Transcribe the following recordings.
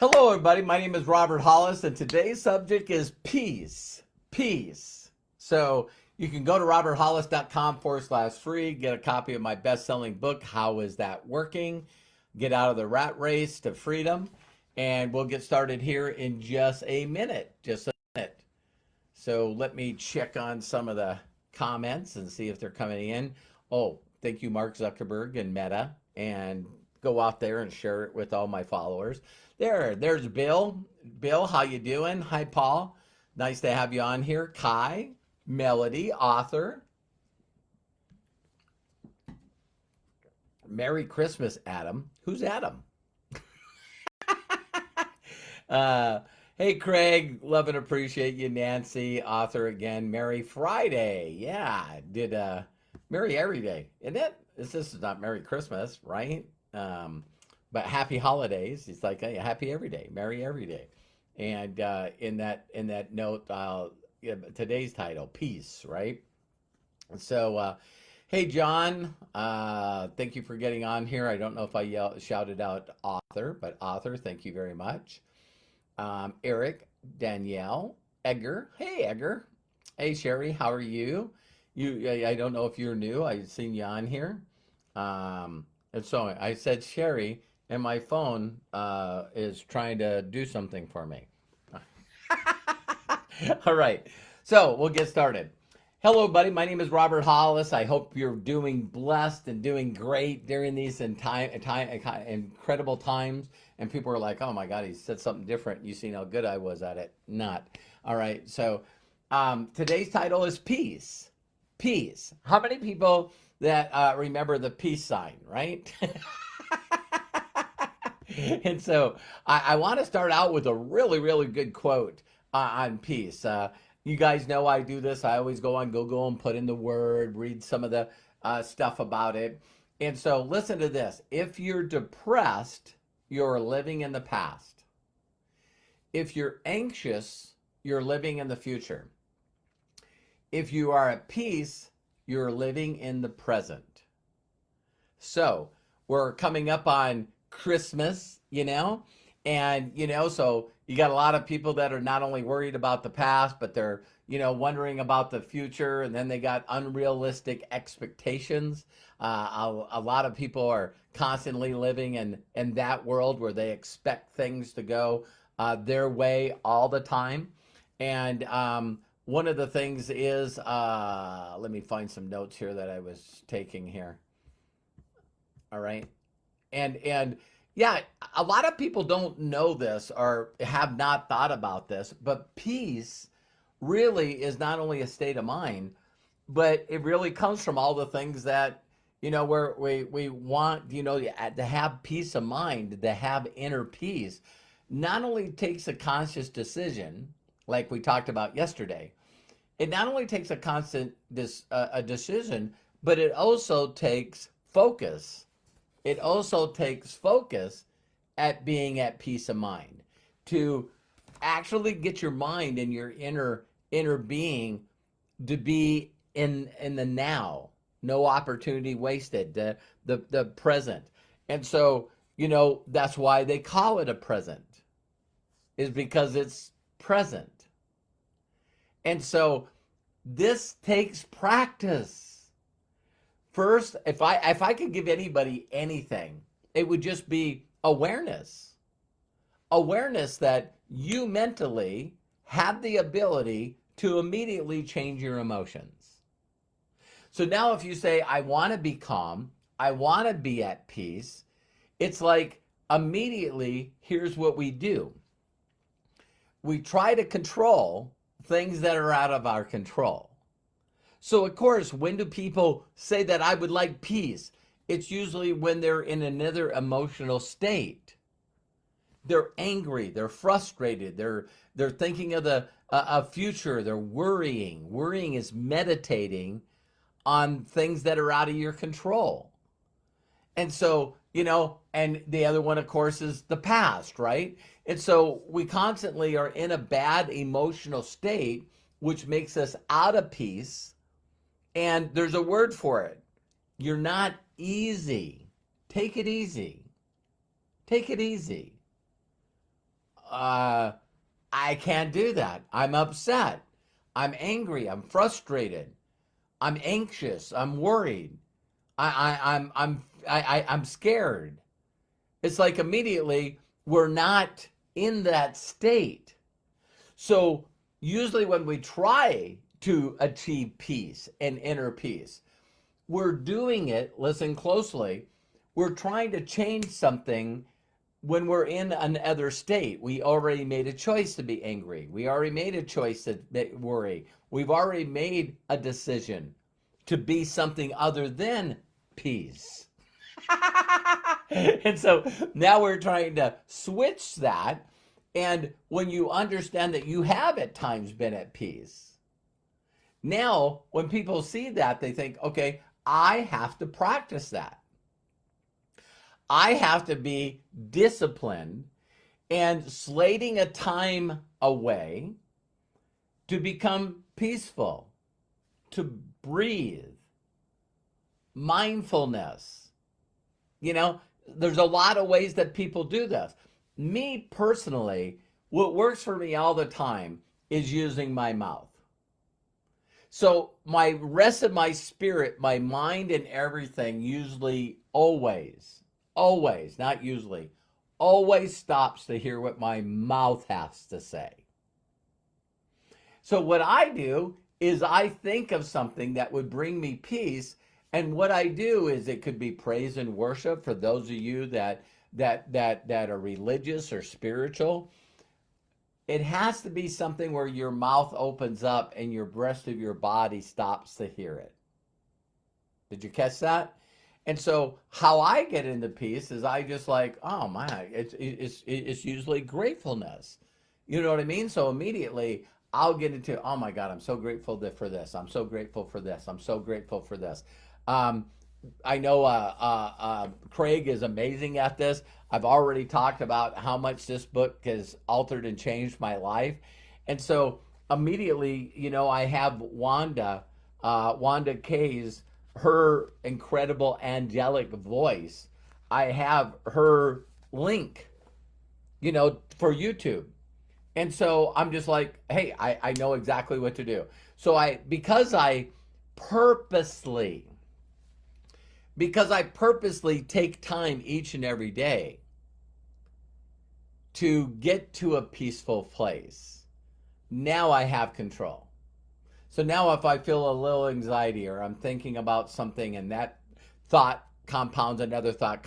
Hello, everybody. My name is Robert Hollis, and today's subject is peace. Peace. So you can go to roberthollis.com/free, get a copy of my best-selling book, How Is That Working? Get out of the rat race to freedom. And we'll get started here in just a minute. Just a minute. So let me check on some of the comments and see if they're coming in. Oh, thank you, Mark Zuckerberg and Meta. And go out there and share it with all my followers. There's Bill. Bill, how you doing? Hi, Paul. Nice to have you on here. Kai, Melody, author. Merry Christmas, Adam. Who's Adam? Hey, Craig. Love and appreciate you. Nancy, author again. Merry Friday. Yeah, did Merry every day. Isn't it? This is not Merry Christmas, right? But happy holidays. It's like, hey, happy every day, merry every day. And in that note, today's title, peace, right? So, hey, John, thank you for getting on here. I don't know if I shouted out author, but author, thank you very much. Eric, Danielle, Edgar. Hey, Edgar. Hey, Sherry, how are you? I don't know if you're new. I've seen you on here. And so I said Sherry, and my phone is trying to do something for me. All right, so we'll get started. Hello, buddy. My name is Robert Hollis. I hope you're doing blessed and doing great during these incredible times. And people are like, oh my God, he said something different. You seen how good I was at it. Not. All right, so today's title is Peace. Peace. How many people that remember the peace sign, right? And so I want to start out with a really, really good quote on peace. You guys know I do this. I always go on Google and put in the word, read some of the stuff about it. And so listen to this. If you're depressed, you're living in the past. If you're anxious, you're living in the future. If you are at peace, you're living in the present. So we're coming up on Christmas, and, so you got a lot of people that are not only worried about the past, but they're, wondering about the future. And then they got unrealistic expectations. A lot of people are constantly living in that world where they expect things to go their way all the time. And one of the things is, let me find some notes here that I was taking here. All right. And yeah, a lot of people don't know this or have not thought about this, but peace really is not only a state of mind, but it really comes from all the things that, where we want, to have peace of mind, to have inner peace, not only takes a conscious decision, like we talked about yesterday. It not only takes a decision, but it also takes focus. It also takes focus at being at peace of mind, to actually get your mind and your inner being to be in the now, no opportunity wasted, the present. And so, that's why they call it a present, is because it's present. And so this takes practice. First, if I could give anybody anything, it would just be awareness. Awareness that you mentally have the ability to immediately change your emotions. So now if you say, I want to be calm, I want to be at peace, it's like immediately, here's what we do. We try to control things that are out of our control. So, of course, when do people say that I would like peace? It's usually when they're in another emotional state. They're angry, they're frustrated, they're thinking of the future, they're worrying. Worrying is meditating on things that are out of your control. And so, and the other one, of course, is the past, right? And so we constantly are in a bad emotional state, which makes us out of peace. And there's a word for it. You're not easy. Take it easy. Take it easy. uh, I can't do that. I'm upset. I'm angry. I'm frustrated. I'm anxious. I'm worried. I'm scared. It's like immediately we're not in that state. So usually when we try to achieve peace and inner peace, we're doing it, listen closely, we're trying to change something when we're in another state. We already made a choice to be angry. We already made a choice to worry. We've already made a decision to be something other than peace. And so now we're trying to switch that. And when you understand that you have at times been at peace, now when people see that, they think, okay, I have to practice that. I have to be disciplined and slating a time away to become peaceful, to breathe, mindfulness. You know, there's a lot of ways that people do this. Me personally, what works for me all the time is using my mouth. So my rest of my spirit, my mind and everything usually always, not usually, always stops to hear what my mouth has to say. So what I do is I think of something that would bring me peace. And what I do is it could be praise and worship for those of you that are religious or spiritual. It has to be something where your mouth opens up and your rest of your body stops to hear it. Did you catch that? And so how I get into peace is I just like, oh my, it's usually gratefulness. You know what I mean? So immediately I'll get into, oh my God, I'm so grateful for this. I'm so grateful for this. I'm so grateful for this. I know Craig is amazing at this. I've already talked about how much this book has altered and changed my life. And so immediately, you know, I have Wanda Kay's, her incredible angelic voice. I have her link, you know, for YouTube. And so I'm just like, hey, I know exactly what to do. So because I purposely take time each and every day to get to a peaceful place, now I have control. So now if I feel a little anxiety or I'm thinking about something and that thought compounds another thought,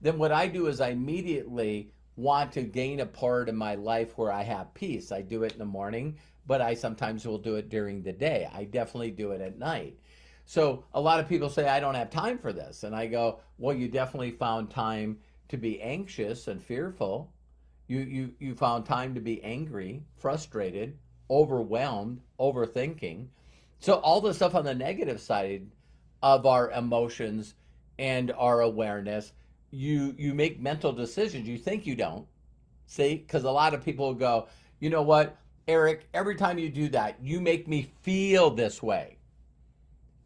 then what I do is I immediately want to gain a part of my life where I have peace. I do it in the morning, but I sometimes will do it during the day. I definitely do it at night. So a lot of people say, I don't have time for this. And I go, well, you definitely found time to be anxious and fearful. You found time to be angry, frustrated, overwhelmed, overthinking. So all the stuff on the negative side of our emotions and our awareness, you make mental decisions. You think you don't. See? Because a lot of people go, you know what, Eric, every time you do that, you make me feel this way.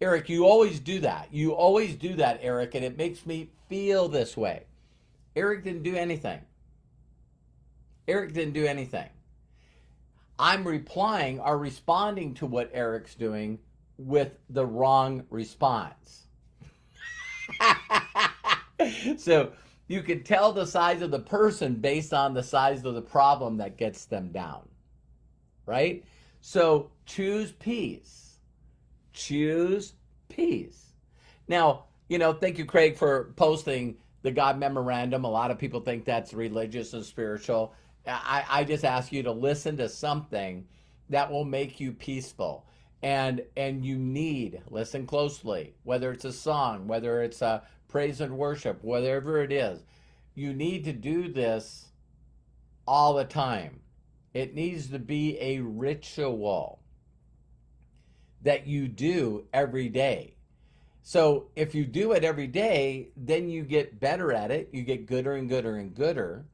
Eric, you always do that. You always do that, Eric, and it makes me feel this way. Eric didn't do anything. Eric didn't do anything. I'm replying or responding to what Eric's doing with the wrong response. So you can tell the size of the person based on the size of the problem that gets them down, right? So choose peace. Choose peace. Now, you know, thank you, Craig, for posting the God memorandum. A lot of people think that's religious and spiritual. I just ask you to listen to something that will make you peaceful. And you need, listen closely, whether it's a song, whether it's a praise and worship, whatever it is, you need to do this all the time. It needs to be a ritual that you do every day. So if you do it every day, then you get better at it. You get gooder and gooder and gooder.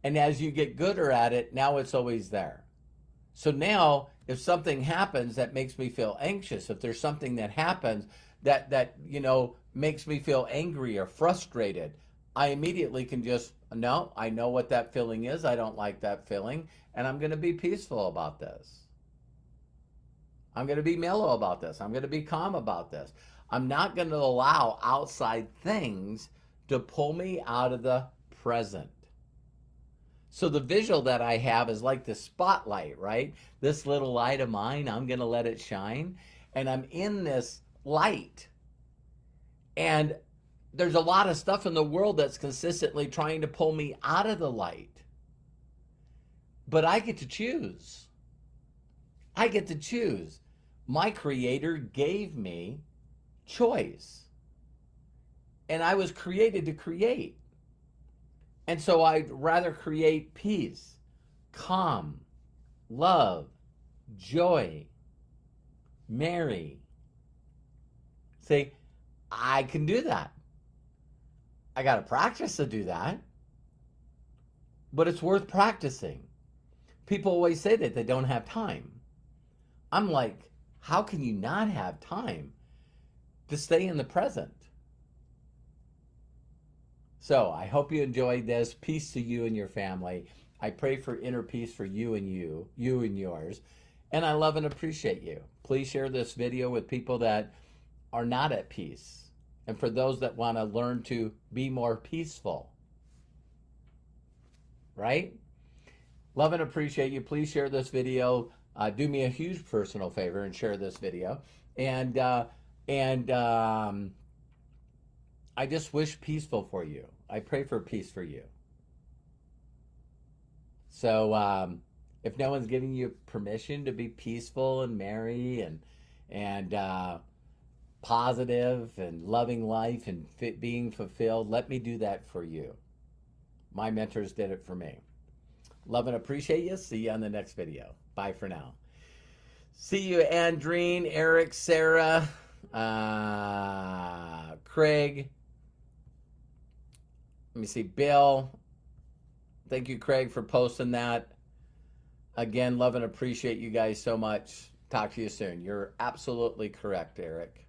And as you get gooder at it, now it's always there. So now if something happens that makes me feel anxious, if there's something that happens that you know makes me feel angry or frustrated, I immediately can just No, I know what that feeling is. I don't like that feeling. And I'm going to be peaceful about this. I'm going to be mellow about this. I'm going to be calm about this. I'm not going to allow outside things to pull me out of the present. So the visual that I have is like the spotlight, right? This little light of mine, I'm going to let it shine. And I'm in this light. And there's a lot of stuff in the world that's consistently trying to pull me out of the light. But I get to choose. I get to choose. My Creator gave me choice. And I was created to create. And so I'd rather create peace, calm, love, joy, Mary. Say, I can do that. I got to practice to do that. But it's worth practicing. People always say that they don't have time. I'm like, how can you not have time to stay in the present? So I hope you enjoyed this. Peace to you and your family. I pray for inner peace for you and yours. And I love and appreciate you. Please share this video with people that are not at peace. And for those that want to learn to be more peaceful. Right? Love and appreciate you. Please share this video. Do me a huge personal favor and share this video. And I just wish peaceful for you. I pray for peace for you. So if no one's giving you permission to be peaceful and merry and positive and loving life and being fulfilled, let me do that for you. My mentors did it for me. Love and appreciate you. See you on the next video. Bye for now. See you, Andreen, Eric, Sarah, Craig. Let me see, Bill. Thank you, Craig, for posting that. Again, love and appreciate you guys so much. Talk to you soon. You're absolutely correct, Eric.